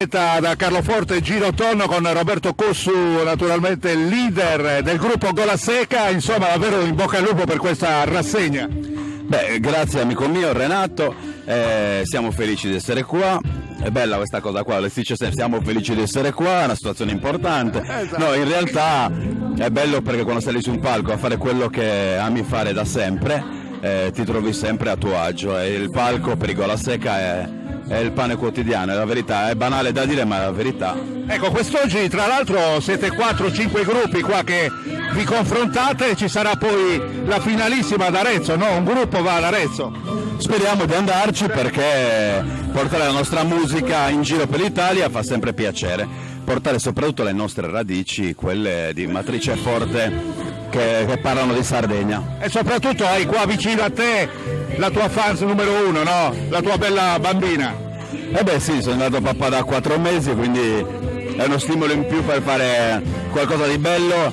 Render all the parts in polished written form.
Da Carloforte Giro Tonno con Roberto Cossu, naturalmente il leader del gruppo Gola Seca. Insomma, davvero in bocca al lupo per questa rassegna. Beh, grazie amico mio Renato, siamo felici di essere qua. È bella questa cosa qua, le si dice sempre siamo felici di essere qua, è una situazione importante. No, in realtà è bello perché quando sali su un palco a fare quello che ami fare da sempre, ti trovi sempre a tuo agio, e il palco per i Gola Seca è il pane quotidiano, è la verità, è banale da dire ma è la verità. Ecco, quest'oggi tra l'altro siete 4-5 gruppi qua che vi confrontate, ci sarà poi la finalissima ad Arezzo, no? Un gruppo va ad Arezzo. Speriamo di andarci perché portare la nostra musica in giro per l'Italia fa sempre piacere, portare soprattutto le nostre radici, quelle di matrice forte che parlano di Sardegna. E soprattutto hai qua vicino a te la tua fans numero uno, no? La tua bella bambina. Eh beh sì, sono andato papà da 4 mesi, quindi è uno stimolo in più per fare qualcosa di bello,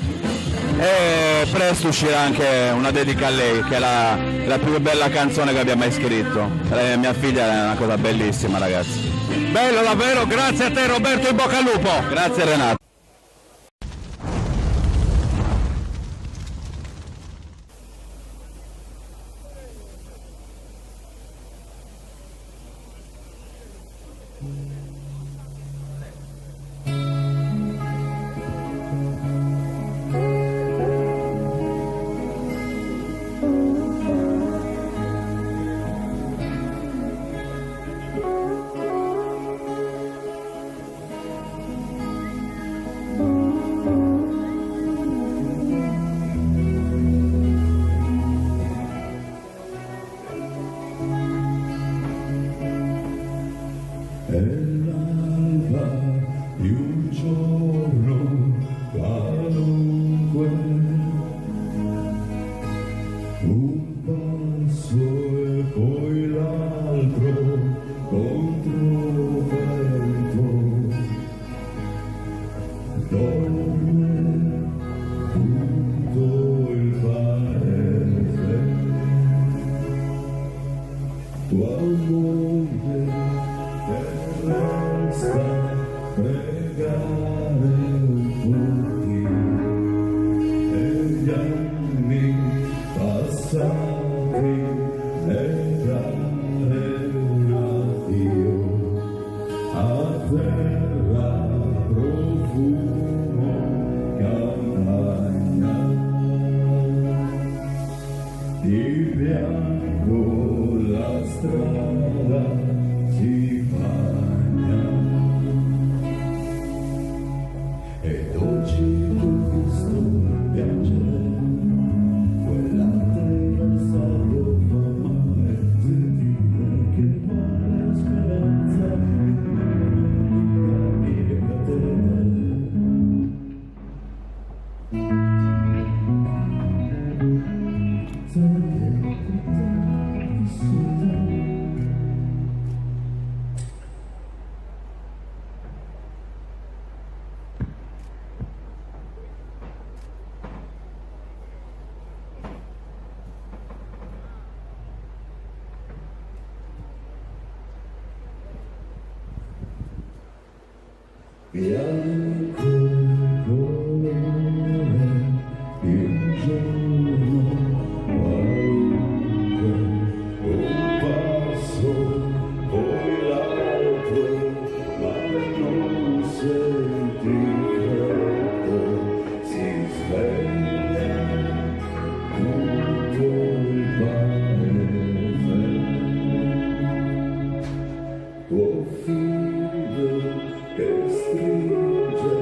e presto uscirà anche una dedica a lei, che è la più bella canzone che abbia mai scritto. Mia figlia è una cosa bellissima, ragazzi. Bello davvero, grazie a te Roberto, in bocca al lupo. Grazie Renato. È l'alba di un giorno qualunque, un passo e poi l'altro contro vento, dorme tutto il paese, tuo monte resta pregare tutti, e gli anni passati e dare un addio a terra, profumo, campagna, di bianco la strada si bagna, e dolci col gusto piangere, quell'arte versato fa male, sentire che vale speranza, capire catene. Bianco il colore di un giorno qualunque, un passo, poi l'altro, ma non senti freddo, si sveglia tutto il paese, tuo figlio che stringe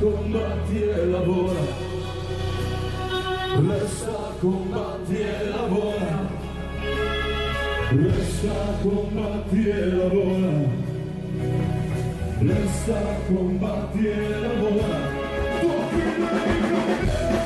combatti e lavora, resta, combatti e lavora, resta, combatti e lavora, resta, combatti e lavora. Tuo figlio è con te.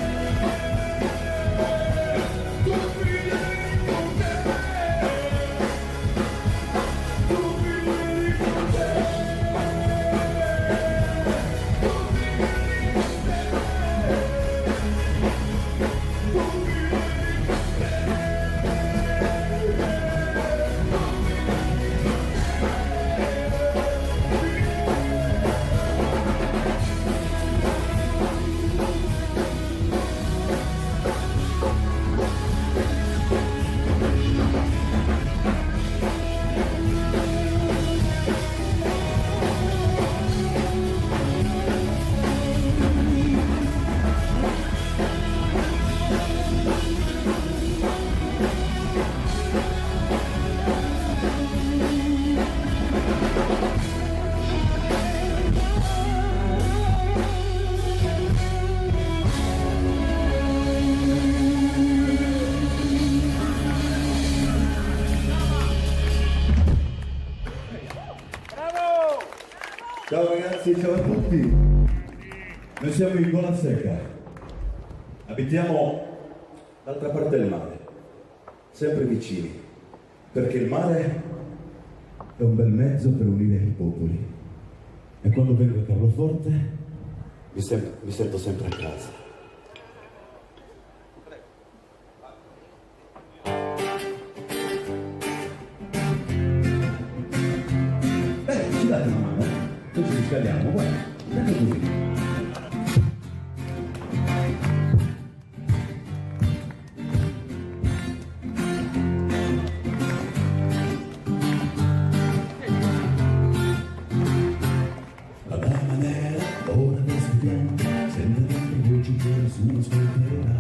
Ciao ragazzi, ciao a tutti. Noi siamo in Gola Secca. Abitiamo dall'altra parte del mare, sempre vicini, perché il mare è un bel mezzo per unire i popoli. E quando vengo a Carloforte mi sento sempre a casa. Ci date una mano? Noi ci riscaldiamo, guarda, guarda così. La dama nera, ora adesso piano, sente dentro voci che nessuno ascolterà.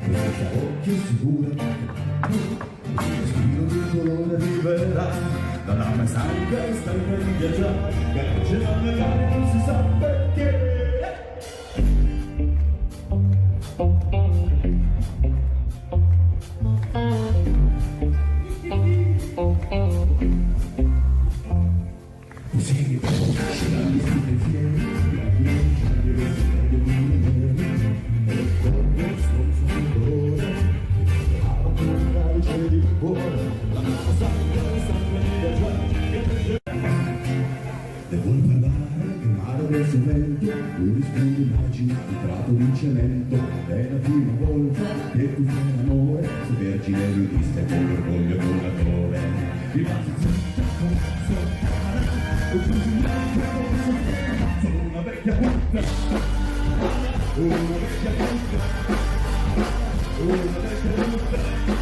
Questa occhio sicura, respiro di un colore liberà. La dama è stanca di viaggiare, che la magari non si sa perché. Sì, ci danno i pensieri, e con lo stronzo dolore, con la luce di cuore, la dama stanca di viaggiare. E vuol parlare di mare del cemento, lui risponde immagini di prato di cemento. È la prima volta che tu fai l'amore, sei vergine lui disse con l'orgoglio donatore. Rimasi zitta con soltana, e chiusi gli occhi con soltana. Sono una vecchia puttana, una vecchia puttana, una vecchia puttana.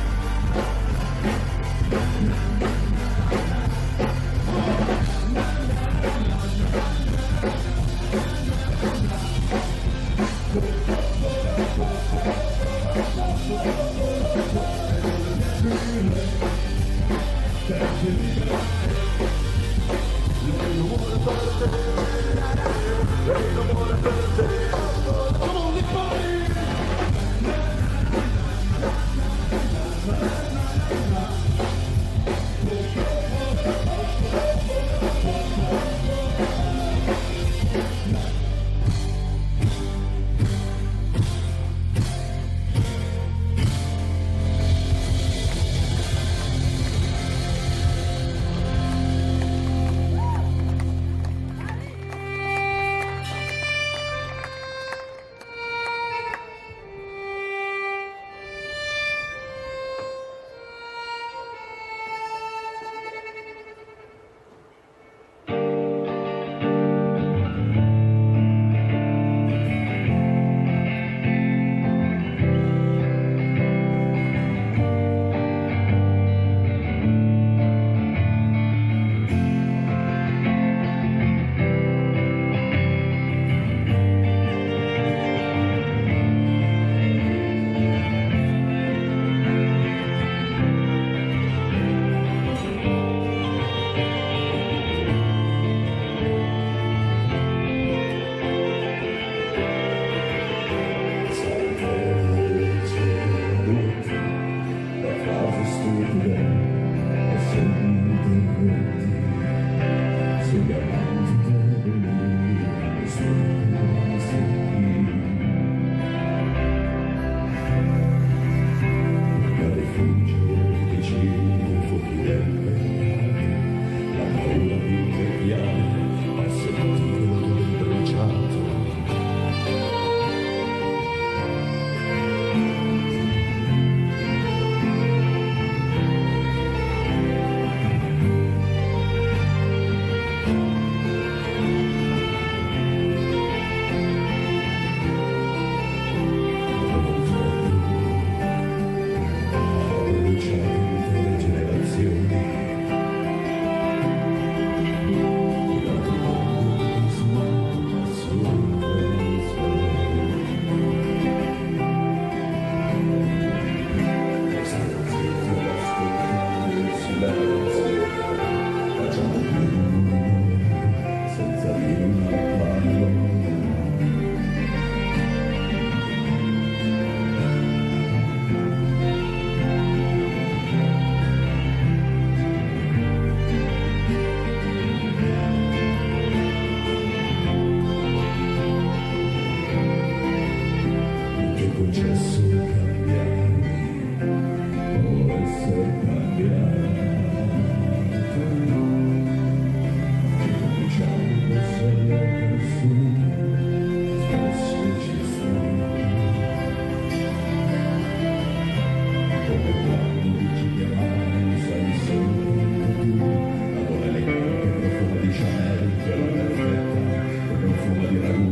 successo cambiarmi o essere cambiato. Diciamo che sei la persona, spesso ci sta. Come quando dici che mai sai soltanto tu, allora le carte profumo di Chanel, quella perfetta, che profumo di ragù.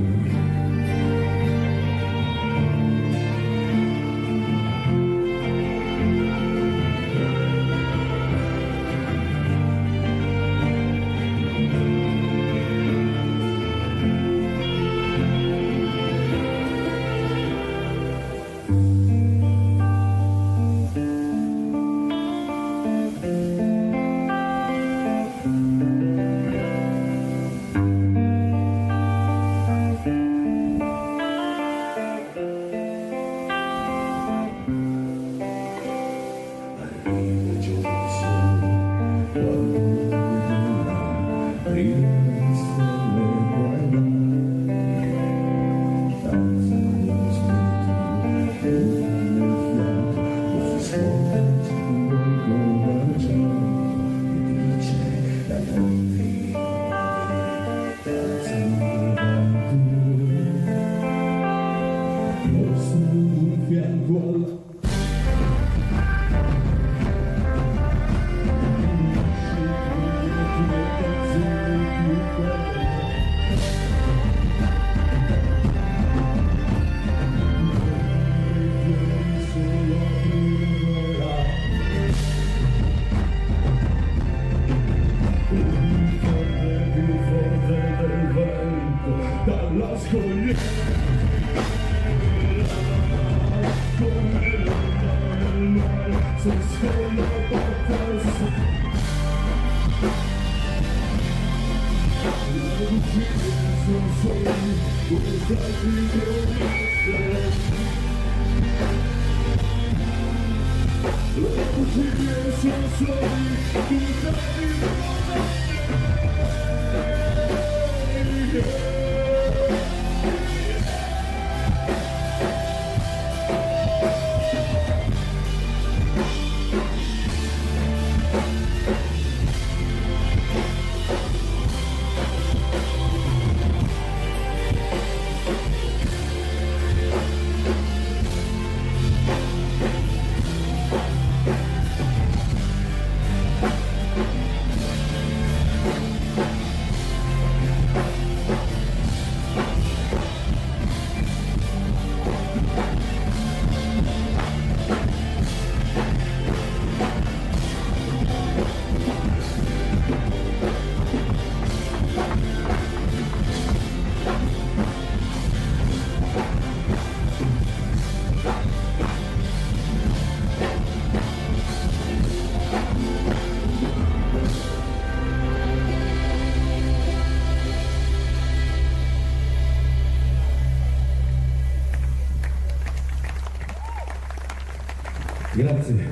Grazie.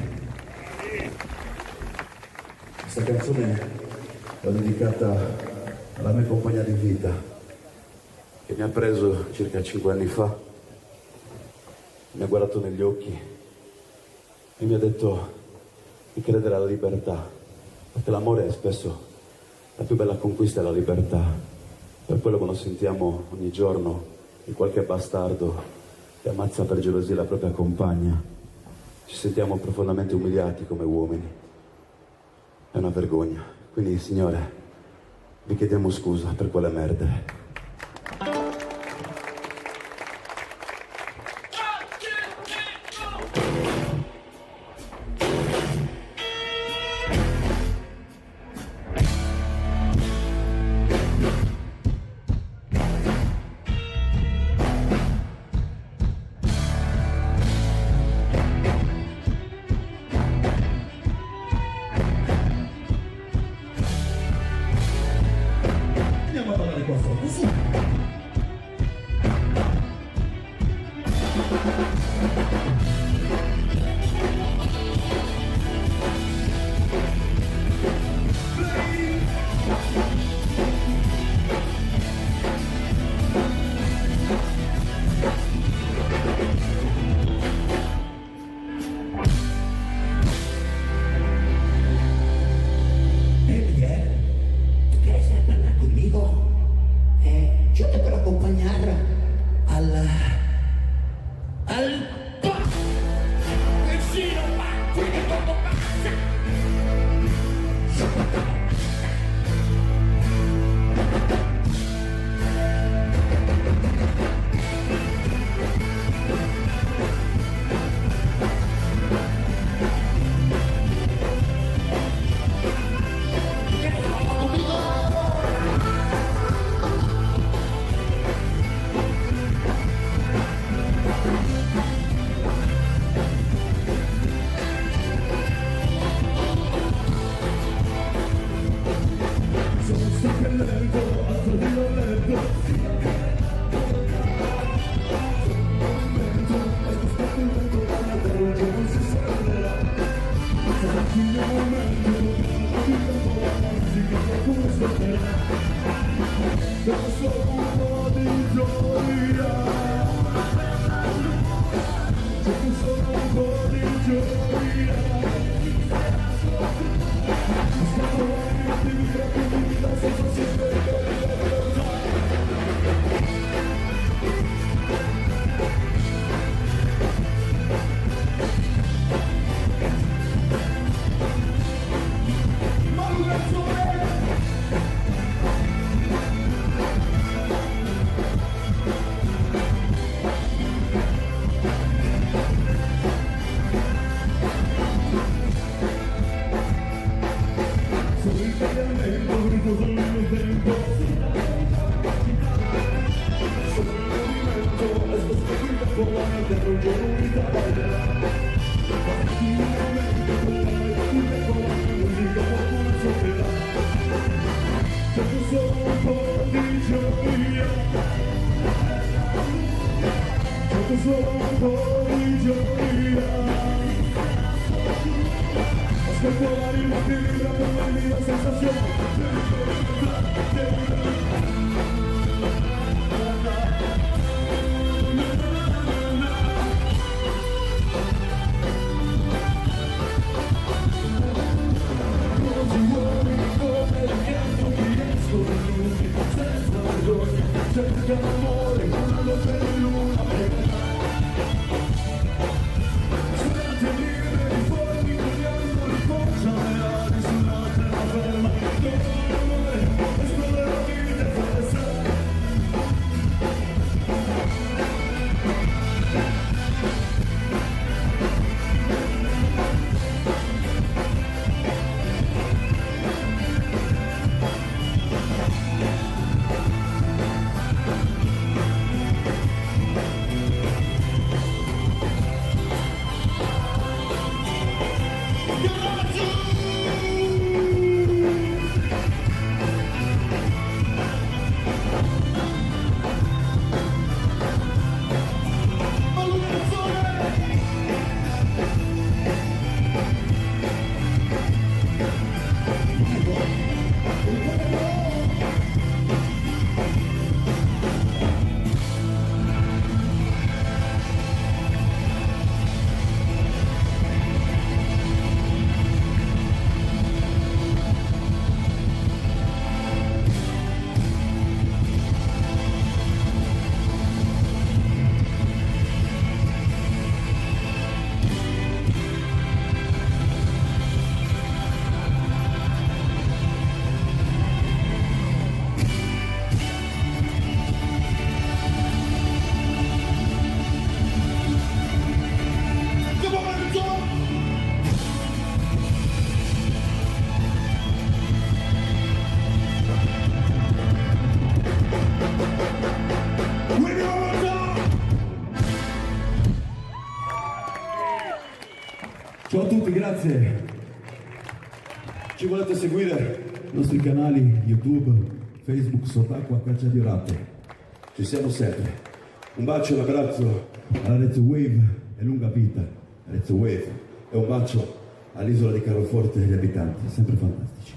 Questa canzone l'ho dedicata alla mia compagna di vita, che mi ha preso circa 5 anni fa, mi ha guardato negli occhi e mi ha detto di credere alla libertà, perché l'amore è spesso la più bella conquista, è la libertà. Per quello quando sentiamo ogni giorno di qualche bastardo che ammazza per gelosia la propria compagna, ci sentiamo profondamente umiliati come uomini. È una vergogna. Quindi, signore, vi chiediamo scusa per quelle merde. Andiamo a parlare qua sotto, su! Ciao a tutti, grazie. Ci volete seguire i nostri canali YouTube, Facebook, Sott'Acqua, Caccia di Ratte. Ci siamo sempre. Un bacio e un abbraccio alla Arezzo Wave e lunga vita Arezzo Wave, e un bacio all'isola di Carloforte e agli abitanti, sempre fantastici.